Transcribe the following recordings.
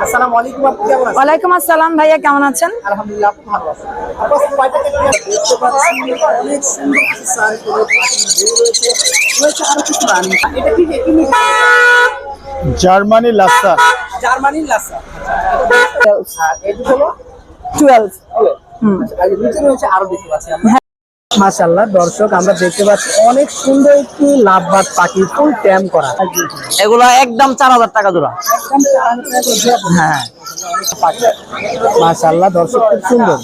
আসসালামু আলাইকুম, আপনি কেমন আছেন? ওয়ালাইকুম আসসালাম ভাইয়া, কেমন আছেন? আলহামদুলিল্লাহ, আপনি ভালো আছেন? আপু কয়টা থেকে দেখতে পাচ্ছি অনেক সুন্দর কিছু সার্কুলার পাখি বের হয়েছে। রয়েছে আরো কিছু রানী। এটা কি কি মিক্স? জার্মানি লাসা। জার্মানির লাসা। এটা হলো 12। আচ্ছা, আর নিচে রয়েছে আরো দেখতে পাচ্ছি আমরা। মাশাআল্লাহ দর্শক, আমরা দেখতে পাচ্ছি অনেক সুন্দর একটি লাভবার্ড পাখি, ফুল ট্যাম করা। এগুলো একদম 4000 টাকা জোড়া। একদম 4000 টাকা করে দেওয়া। হ্যাঁ, মাশাআল্লাহ দর্শক, খুব সুন্দর।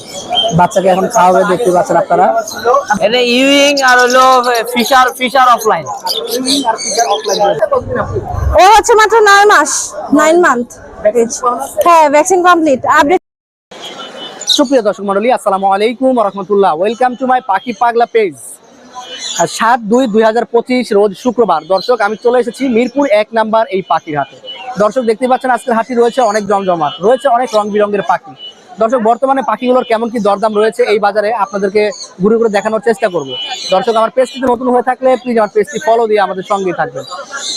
বাচ্চাকে এখন খাওয়াবে, দেখতে পাচ্ছেন আপনারা। এটা ইউইং আর হলো ফিশার অফলাইন। ও হচ্ছে মাত্র 9 মাস, 9 মান্থ। হ্যাঁ, ভ্যাকসিন কমপ্লিট। আপডেট। সুপ্রিয় দর্শক মন্ডলী, আসসালামু আলাইকুম ওয়া রাহমাতুল্লাহ। ওয়েলকাম টু মাই পাখি পাগলা পেজ। 7/2/2025 রোজ শুক্রবার। দর্শক, আমি চলে এসেছি মিরপুর 1 নাম্বার এই পাখির হাটে। দর্শক দেখতে পাচ্ছেন, আজকের হাটটি রয়েছে অনেক জমজমাট, রয়েছে অনেক রং বিরঙের পাখি। দর্শক, বর্তমানে পাখিগুলোর কেমন কি দরদাম রয়েছে এই বাজারে আপনাদেরকে ঘুরে ঘুরে দেখানোর চেষ্টা করব। দর্শক, আমার পেজটিতে নতুন হয়ে থাকলে প্লিজ আমার পেজটি ফলো দিয়ে আমাদের সঙ্গেই থাকবেন।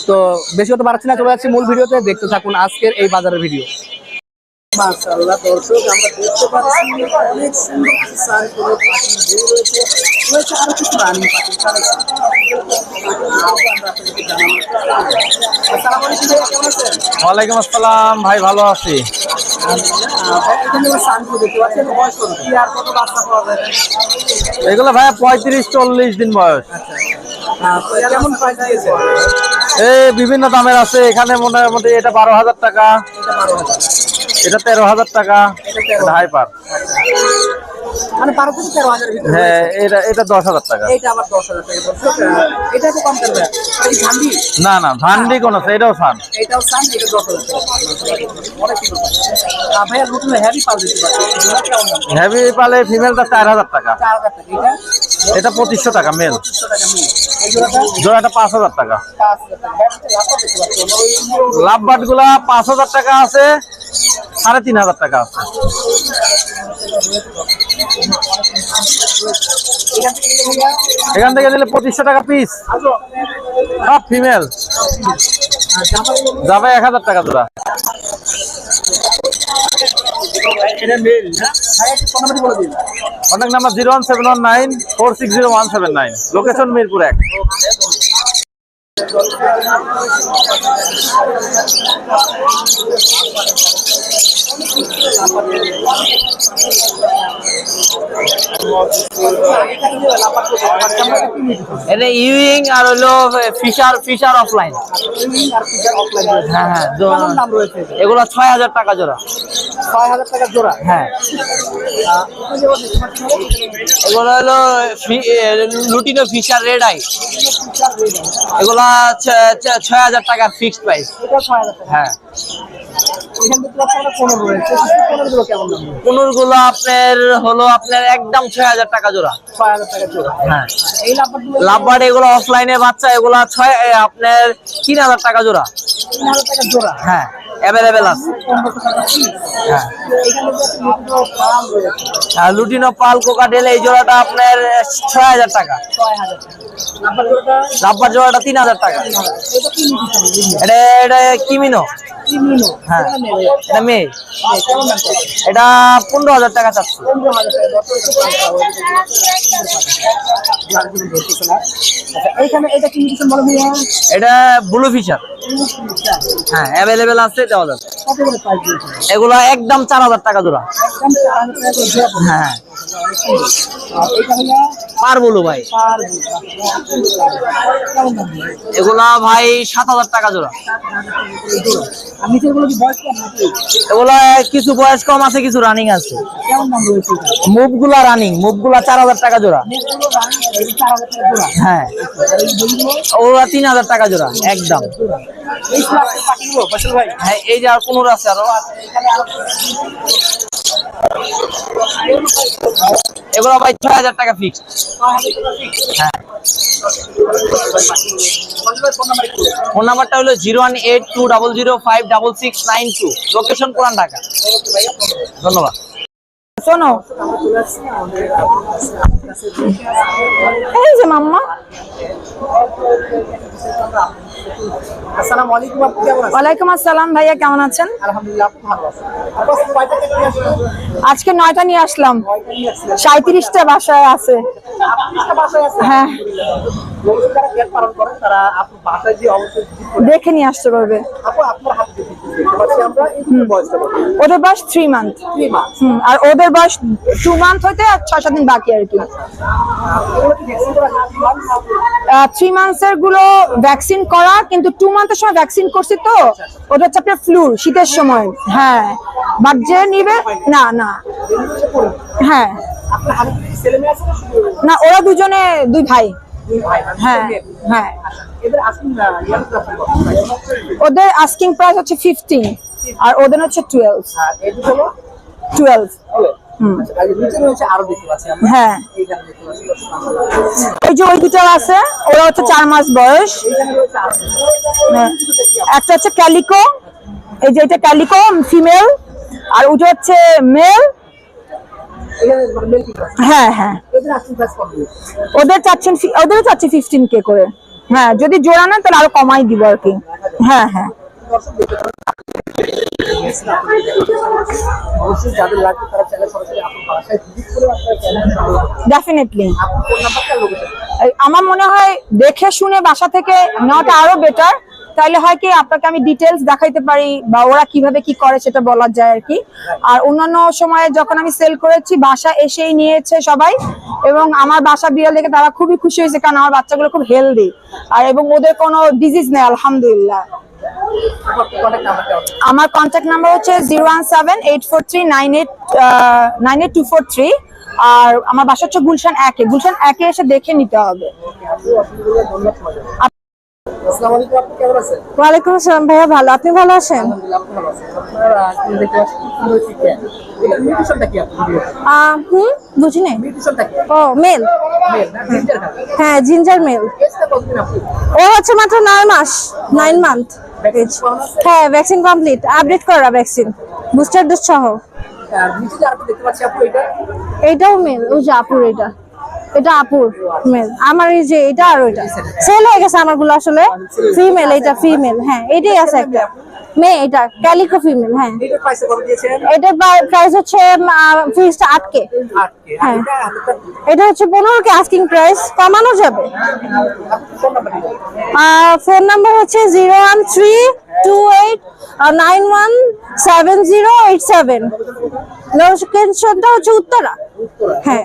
তো বেশি হতে পারছি না, চলে যাচ্ছি মূল ভিডিওতে। দেখতে থাকুন আজকের এই বাজারের ভিডিও। মাশাআল্লাহ দর্শক, আমরা দেখতে পাচ্ছি অনেক সুন্দর কিছু সার্কুলার পাখি বের হয়েছে। রয়েছে আরো কিছু রানী পাখি কালেকশন। আসসালামু আলাইকুম ভাইয়া, কেমন আছেন? ওয়ালাইকুম আসসালাম ভাই, ভালো আছি। এখানে আমরা সানকো দেখতে পাচ্ছেন, বয়স কত? কি আর কত বাচ্চা পাওয়া যায়? এগুলো ভাইয়া 35-40 দিন বয়স। তো কেমন প্রাইস দিয়েছে? এই বিভিন্ন দামের আছে। এখানে মোটামুটি এটা 12,000 টাকা, এটা 12,000, এটা 13,000 টাকা, এটা হাইপার। মানে 12 থেকে 13,000 এর ভিতরে। হ্যাঁ, এটা 10,000 টাকা। এটা আবার 10,000 টাকা। দর্শক, এটা তো কম করবে। এই ঝান্ডি, না না, ভান্ডি কোন আছে, এটাও সান। এটাও সান, এটা 10,000 টাকা। অনেক সুন্দর। ভাইয়া নতুন হেভি পাল দিতে পারছে। জোড়া কেমন দাম? হেভি পালে ফিমেলটা 4,000 টাকা, 4,000 টাকা। এটা এটা 2500 টাকা মেল, 2500 টাকা মিল। এই জোড়াটা জোড়াটা 5,000 টাকা। 5,000 টাকা। লাভটা দেখতে পাচ্ছেন। লাভবাট গুলা 5,000 টাকা আছে, 3,500 টাকা আছে। এখান থেকে দিলে 2500 টাকা পিস, সব ফিমেল। যাবে 1,000 টাকা জোড়া। এটা মেল না? ভাইয়া একটু ফোন নাম্বার বলে দিন। Contact number 01719460179, location Mirpur 1। এটা ইউইং আর হলো ফিশার অফলাইন। হ্যাঁ হ্যাঁ, কেমন দাম রয়েছে? এগুলো 6000 টাকা জোড়া। 6,000 টাকা জোড়া। হ্যাঁ, এগুলো হলো লুটিনো ফিশার রেড আই। এগুলা 6,000 টাকা ফিক্সড প্রাইস। এটা 6,000 টাকা। হ্যাঁ, এখান থেকে আপনারা 15 রয়েছে। 15 গুলো কেমন দাম? গুলো আপনার একদম 6,000 টাকা জোড়া। 6,000 টাকা জোড়া। হ্যাঁ, এই লাভবারগুলো লাভবার্ড এগুলো অফলাইনে বাচ্চা, এগুলা আপনার 3,000 টাকা জোড়া। 3,000 টাকা জোড়া। হ্যাঁ, অ্যাভেলেবেল আছে। 1500 টাকা পিস। হ্যাঁ, এখানে যে একটা পাল রয়েছে, আর লুটিনো পাল কোকাটেল এই জোড়াটা আপনার 6,000 টাকা। 6,000 টাকা। লাভবার জোড়াটা লাভবার্ড জোড়াটা 3,000 টাকা। এটা কি নিতে হবে? এটা কিমিনো। কি মিনো? হ্যাঁ, এটা মেল। এটা মেয়ে। কেমন দাম চাই? এটা 15,000 টাকা চাচ্ছি। 15,000 টাকা। ধরতেছে না। আচ্ছা, এইখানে এটা কি নিতে বলো ভাইয়া? এটা ব্লু ফিশার। হ্যাঁ, অ্যাভেলেবেল আছে, দেওয়া যাবে। কত করে প্রাইস দিয়েছে? এগুলা একদম 4,000 টাকা জোড়া। একদম 4,000 টাকা করে জোড়া পড়বে। হ্যাঁ, আর এইখানে পার বলু ভাই। পার কেমন দাম? এগুলা ভাই 7,000 টাকা জোড়া। আর নিচের গুলো কি বয়স কম নাকি? এগুলা কিছু বয়স কম আছে, কিছু রানিং আছে। কেমন দাম রয়েছে এটা? মুভগুলা রানিং, মুভগুলা 4,000 টাকা জোড়া। নেটগুলো রানিং, এই 4,000 টাকা জোড়া। হ্যাঁ, আর এই বইগুলো ওগুলা 3,000 টাকা জোড়া একদম। এই প্লাস্টিক পাখিগুলো ফসল ভাই। হ্যাঁ, এই যে আর কোন আছে আরো। এগুলো ভাই 6,000 টাকা ফিক্স। হ্যাঁ, ফোন নাম্বারটা হলো 01820056692, লোকেশন পুরান ঢাকা। ধন্যবাদ। শোনো এই যে মাম্মা। আসসালামু আলাইকুম, আপনি কেমন আছেন? ওয়ালাইকুম আসসালাম ভাইয়া, কেমন আছেন? আলহামদুলিল্লাহ, আপনি ভালো আছেন? আপু, আজকে কয়টা কেক নিয়ে আসলেন? আজকে 9টা নিয়ে আসলাম, 37টা বাসায় আছে। 30টা বাসায় আছে। হ্যাঁ, লোকজন যারা কেক পালন করেন তারা আপনার বাসায় যে অবশ্যই visit করে। দেখে নিয়ে আসতে পারবে। আপু, আপনার হাতে দেখতে পাচ্ছি আমরা এই বয়সটা কত? ওদের বয়স 3 মান্থ। 3 মাস। আর ওদের বয়স 2 মান্থ হইতে আর 6-7 দিন বাকি আর কি। এগুলো কি ভ্যাকসিন করা আছে? 3 মাস? 3 মান্থসের গুলো ভ্যাকসিন করা, কিন্তু 2 মান্থের সময় ভ্যাকসিন করছি তো ওটা হচ্ছে আপনার ফ্লু, শীতের সময়। হ্যাঁ, বাট যে নিবে না না। হ্যাঁ, আপনার হাতে কি ছেলে মেয়ে আছে না শুধু না ওরা দুজনে 2 ভাই। দুই ভাই? মানে হ্যাঁ মেয়ে? হ্যাঁ, এদের আসুন না, ইয়ার তো আপনি কত? ওদের আস্কিং প্রাইস হচ্ছে 15 আর ওদের হচ্ছে 12। আর এই দুটো হলো 12। হুম, আচ্ছা, আর নিচে রয়েছে আরো দেখতে পাচ্ছি আমরা। হ্যাঁ, এইখানে দেখতে পাচ্ছি ওই যে ওই দুটো আছে, ওরা হচ্ছে 4 মাস বয়স। এইখানে রয়েছে আরো। হ্যাঁ, একটা হচ্ছে ক্যালিকো, এই যে এটা ক্যালিকো ফিমেল, আর ওটা হচ্ছে মেল। এখানে মানে মেল কি আছে? হ্যাঁ হ্যাঁ, এদের আসুন প্রাইস কত? ওদেরও চাচ্ছি 15K করে। হ্যাঁ, যদি জোড়া নেন তাহলে আরো কমাই দিব আর কি। হ্যাঁ হ্যাঁ, দর্শক দেখতে পারেন। অবশ্যই যাদের লাগবে তারা চাইলে সরাসরি আপনার বাসায় ভিজিট করে আপনার চ্যানেল ডেফিনেটলি। আপনার ফোন নাম্বারটা লোকেশন। আমার মনে হয় দেখে শুনে বাসা থেকে নেওয়াটা আরো বেটার। তাইলে হয় কি আপনাকে আমি ডিটেলস দেখাইতে পারি বা ওরা কিভাবে কি করে সেটা বলা যায় আর কি। আর অন্যান্য সময়ে যখন আমি সেল করেছি বাসা এসেই নিয়েছে সবাই, এবং আমার বাসা বিড়াল দেখে তারা খুবই খুশি হয়েছে, কারণ আমার বাচ্চাগুলো খুব হেলদি আর এবং ওদের কোনো ডিজিজ নেই আলহামদুলিল্লাহ। আমার কন্ট্যাক্ট নাম্বার হচ্ছে 017-843-98243। আর আমার বাসা হচ্ছে গুলশান 1-এ। গুলশান 1-এ এসে দেখে নিতে হবে। আসসালামু আলাইকুম, আপনি কেমন আছেন? ওয়ালাইকুম আসসালাম ভাইয়া, ভালো, আপনি ভালো আছেন? আলহামদুলিল্লাহ, আপনি ভালো আছেন? আপনারা আসলে দেখতে পাচ্ছি কি সুন্দর চিকেন। এটা নিউট্রিশনটা কি আপনার? বুঝিনি। নিউট্রিশনটা কি? ও মেল। মেল না জিঞ্জার খাবে? হ্যাঁ, জিঞ্জার মেল। এজটা কতদিন আপনি? ও হচ্ছে মাত্র 9 মাস, 9 মান্থ। হ্যাঁ, ভ্যাকসিন কমপ্লিট, আপডেট করা ভ্যাকসিন, বুস্টার ডোজ সহ। আর নিচে যে আপনি দেখতে পাচ্ছি আপু এটা এইটাও মেল, ওই যে আপুর এটা আপুর মেল। আমার এই যে এটা আর ওইটা সেল হয়ে গেছে আমারগুলো আসলে ফিমেল, এটা ফিমেল। হ্যাঁ, এটাই আছে একটা মেয়ে, এটা ক্যালিকো ফিমেল। হ্যাঁ, এটা প্রাইসে কত দিয়েছেন? এটার প্রাইস হচ্ছে ফিক্সড 8K। 8K। আর এটা আপনার এটা হচ্ছে 15K আস্কিং প্রাইস, কমানো যাবে। ফোন নাম্বার দিন। ফোন নাম্বার হচ্ছে 01328917087। লোকেশনটা হচ্ছে উত্তরা। হ্যাঁ,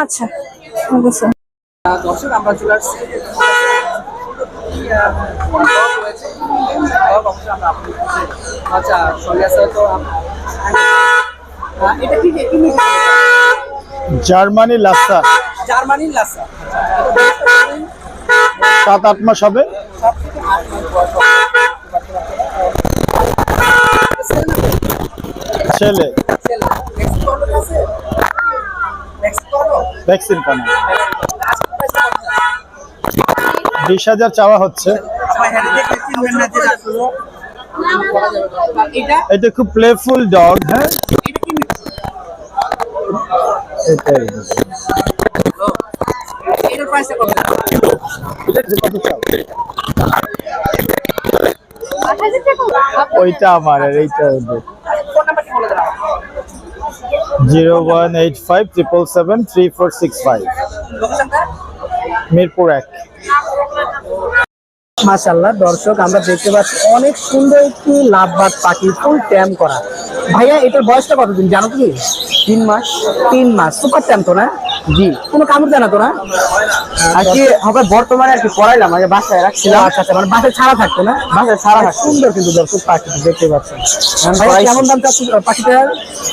আচ্ছা ঠিক আছে। দর্শক আমরা চলে আসছি আচ্ছা সরি আছে তো এটা কি কি জার্মানি লাসা জার্মানির লাসা 7-8 মাস হবে। ছেলে ভ্যাকসিন কেন 20,000 চাওয়া হচ্ছে। এটা খুব প্লেফুল ডগ। হ্যাঁ, এটাই ওইটা আমার আর এইটা ওদের। 01857773465 মিরপুর 1। মাশাআল্লাহ দর্শক আমরা দেখতে পাচ্ছি অনেক সুন্দর একটি লাভবাদ পাখি, ফুল ট্যাম করা। ভাইয়া এটার বয়সটা কতদিন জানো কি? 3 মাস। 3 মাস। সুপার ট্যাম তো না? জি, কোনো কামড় দেয় না তো না? আর কি হবে বর্তমানে আর কি পড়াইলাম, আগে বাসায় রাখছিলাম। আচ্ছা আচ্ছা, মানে বাসায় ছাড়া থাকতো না? বাসায় ছাড়া অনেক থাকতো। সুন্দর কিন্তু দর্শক পাখি দেখতে পাচ্ছেন। ভাইয়া পড়াইছি। কেমন দাম চাচ্ছেন পাখিটার?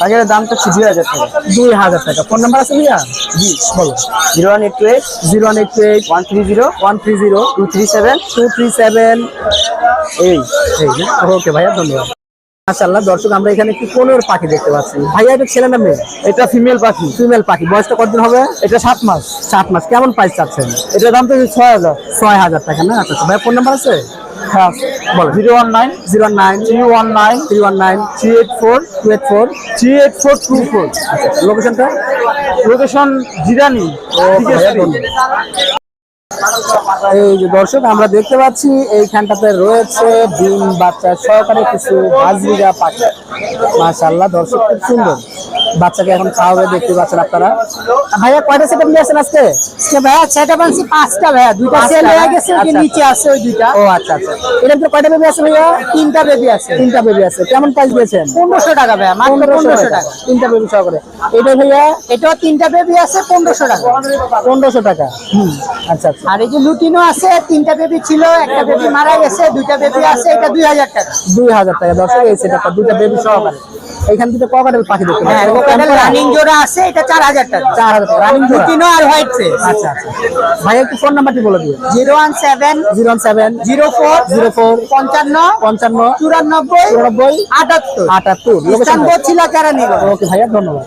আগের দাম তো 2000 টাকা। 2000 টাকা। ফোন নাম্বার আছে ভাইয়া? জি, বলো। 01828 01828 130 130 237 237। এই। ওকে ভাইয়া, ধন্যবাদ। মাশাআল্লাহ দর্শক আমরা এখানে একটি কোনোর পাখি দেখতে পাচ্ছি। ভাইয়া এটা ছেলে না মেয়ে? এটা ফিমেল পাখি। ফিমেল পাখি। বয়সটা কতদিন হবে? এটা 7 মাস। 7 মাস। কেমন প্রাইস চাচ্ছেন? এটার দাম তো 6000। 6000 টাকা না? আচ্ছা ভাইয়া ফোন নাম্বার আছে? হ্যাঁ বলেন। 019 019 319 319 384 284 38424 লোকেশনটা লোকেশন জিরানি এই যে দর্শক আমরা দেখতে পাচ্ছি এইখানটাতে রয়েছে ডিম বাচ্চা সহকারে কিছু বাজরিগা পাখি। মাশাআল্লাহ দর্শক খুব সুন্দর। বাচ্চাকে এখন খাওয়াবে দেখতে পাচ্ছেন আপনারা। ভাইয়া কয়টা সেটআপ নিয়ে আসেন আজকে? ভাইয়া সেটা বানছি 5টা ভাইয়া, 2টা সেল হয়ে গেছে, ওই যে আচ্ছা। নিচে আছে ওই 2টা। ও আচ্ছা আচ্ছা। এটার ভিতরে কয়টা বেবি আছে ভাইয়া? 3টা বেবি আছে। 3টা বেবি আছে। কেমন প্রাইস দিয়েছেন? 1500 টাকা ভাইয়া, মাত্র 1500 টাকা। 3টা বেবি সহকারে। এটা ভাইয়া এটাও 3টা বেবি আছে 1500 টাকা। 1500 টাকা। আচ্ছা আচ্ছা। আর এই যে লুটিনো আছে, 3টা বেবি ছিল, একটা বেবি মারা গেছে, 2টা বেবি আছে, এটা 2000 টাকা। 2000 টাকা দর্শক এই সেটআপটা 2টা বেবি সহকারে। এইখান থেকে ককাটেল পাখি দেখতে হ্যাঁ, পাচ্ছেন। ওখানে রানিং জোড়া আছে, এটা 4000 টাকা। 4000 টাকা রানিং জোড়া। লুটিনো আর হোয়াইট ফেস। আচ্ছা আচ্ছা। ভাই একটু ফোন নাম্বারটি বলে দিন। 017 017 04 04 55 55 94 94 78। 78 লোকেশন। ইস্তানবুল ছিল কেরানীগঞ্জ। ওকে ভাইয়া ধন্যবাদ।